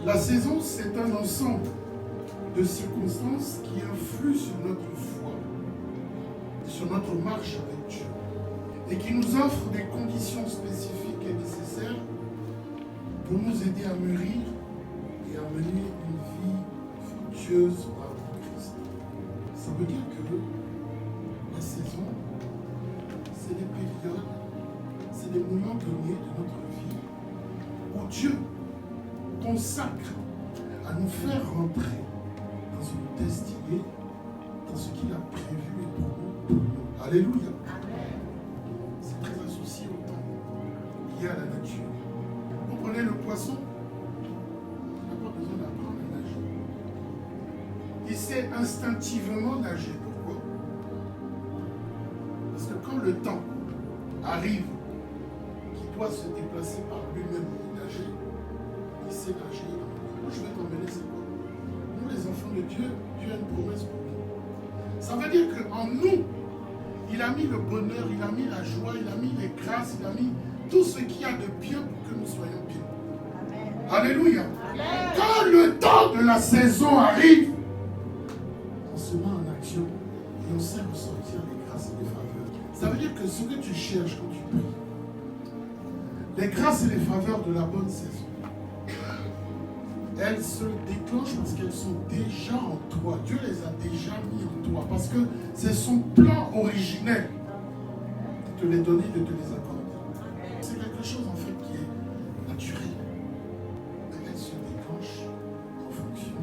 La saison, c'est un ensemble de circonstances qui influent sur notre foi, sur notre marche avec Dieu, et qui nous offrent des conditions spécifiques et nécessaires pour nous aider à mûrir et à mener une vie fructueuse par le Christ. Ça veut dire que la saison, c'est des périodes, c'est des moments donnés de notre vie où Dieu consacre à nous faire rentrer dans une destinée, dans ce qu'il a prévu et pour nous. Alléluia. C'est très associé au temps lié à la nature. Vous prenez le poisson, il n'a pas besoin d'apprendre à nager. Il sait instinctivement nager. Pourquoi? Parce que quand le temps arrive, qu'il doit se déplacer par lui-même et nager, il sait nager. Où je vais t'emmener, c'est quoi? Nous, les enfants de Dieu, Dieu a une promesse pour nous. Ça veut dire qu'en nous, il a mis le bonheur, il a mis la joie, il a mis les grâces, il a mis tout ce qu'il y a de bien pour que nous soyons bien. Amen. Alléluia. Amen. Quand le temps de la saison arrive, on se met en action et on sait ressortir les grâces et les faveurs. Ça veut dire que ce que tu cherches quand tu pries, les grâces et les faveurs de la bonne saison, elles se déclenchent parce qu'elles sont déjà en toi. Dieu les a déjà mis en toi parce que c'est son plan originel de te les donner, de te les accorder. C'est quelque chose en fait qui est naturel. Mais elles se déclenchent en fonction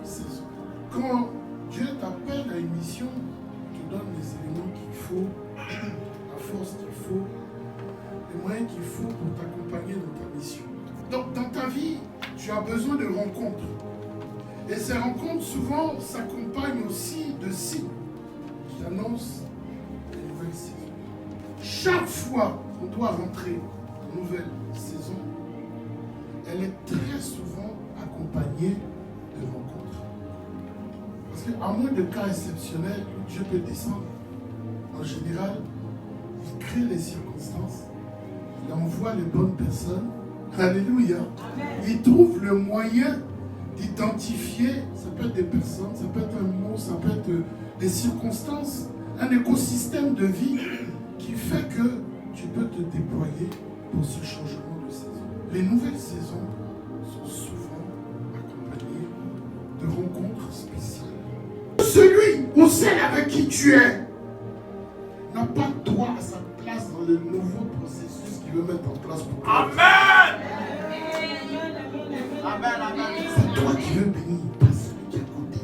des saisons. Quand Dieu t'appelle à une mission, il te donne les éléments qu'il faut, la force qu'il faut, les moyens qu'il faut pour t'accompagner dans ta mission. Donc dans ta vie, tu as besoin de rencontres. Et ces rencontres, souvent, s'accompagnent aussi de signes qui annoncent une nouvelle saison. Chaque fois qu'on doit rentrer dans une nouvelle saison, elle est très souvent accompagnée de rencontres. Parce qu'à moins de cas exceptionnels où Dieu peut descendre, en général, il crée les circonstances, il envoie les bonnes personnes. Alléluia. Amen. Il trouve le moyen d'identifier, ça peut être des personnes, ça peut être un mot, ça peut être des circonstances, un écosystème de vie qui fait que tu peux te déployer pour ce changement de saison. Les nouvelles saisons sont souvent accompagnées de rencontres spéciales. Celui ou celle avec qui tu es n'a pas droit à sa place dans le nouveau processus qu'il veut mettre en place pour toi. Amen. C'est toi qui veux bénir, pas celui qui est à côté.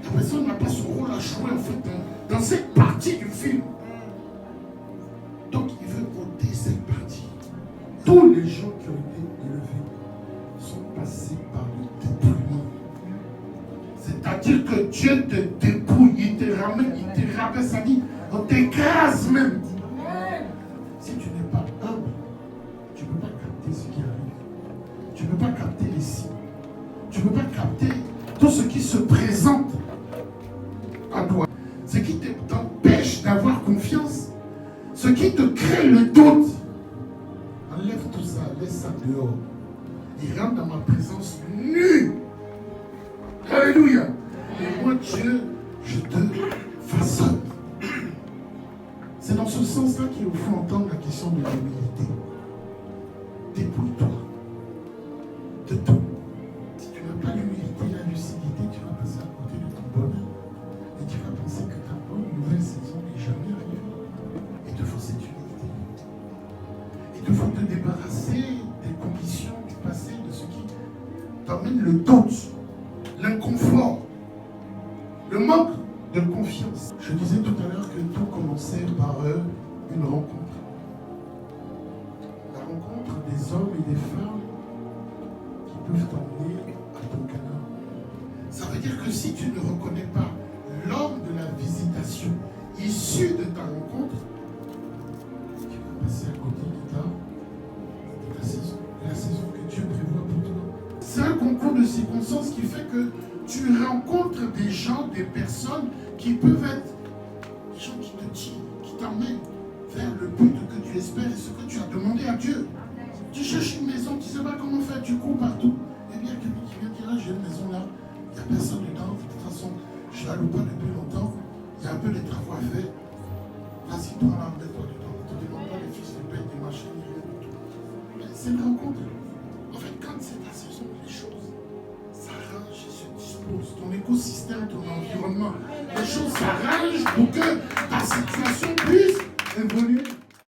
La personne n'a pas son rôle à jouer en fait dans cette partie du film. Donc il veut ôter cette partie. Tous les gens qui ont été élevés sont passés par le dépouillement. C'est-à-dire que Dieu te dépouille, il te ramène, il te rabaisse sa vie, on t'écrase même. Si tu n'es pas humble, tu ne peux pas capter ce qui arrive. Tu ne peux pas capter les signes. Tu ne peux pas capter tout ce qui se présente à toi. Ce qui t'empêche d'avoir confiance. Ce qui te crée le doute. Enlève tout ça, laisse ça dehors. Et rentre dans ma présence nue. Alléluia. Et moi, Dieu, je te façonne. C'est dans ce sens-là qu'il faut entendre la question de l'humilité. Dépouille-toi de tout. Si tu n'as pas l'humilité, la lucidité, tu vas passer à côté de ton bonheur. Et tu vas penser que ta bonne nouvelle saison n'est jamais arrivée. Il te faut cette humilité. Il te faut te débarrasser des conditions du passé, de ce qui t'amène le doute, l'inconfort, le manque de confiance. Je disais tout à l'heure que tout commençait par une rencontre. La rencontre des hommes et des femmes qui peuvent t'emmener à ton Canaan. Ça veut dire que si tu ne reconnais pas l'homme de la visitation issu de ta rencontre, tu vas passer à côté de ta saison, de la saison que Dieu prévoit pour toi. C'est un concours de circonstances qui fait que tu personnes qui peuvent être des gens qui te tirent, qui t'emmènent vers le but que tu espères et ce que tu as demandé à Dieu. Tu cherches une maison, tu ne sais pas comment faire, tu cours partout. Eh bien, quelqu'un qui vient dire, ah, j'ai une maison là, il n'y a personne dedans, de toute façon, je ne la loue pas depuis longtemps, il y a un peu de travaux à faire. Vas-y, prends la, mets-toi dedans. Ne te demande pas les fils de paix, des machines, rien du tout. Mais c'est une rencontre. En fait, quand c'est ta saison, les choses s'arrangent et se disposent. Ton écosystème, ton environnement, les choses s'arrangent pour que ta situation puisse évoluer.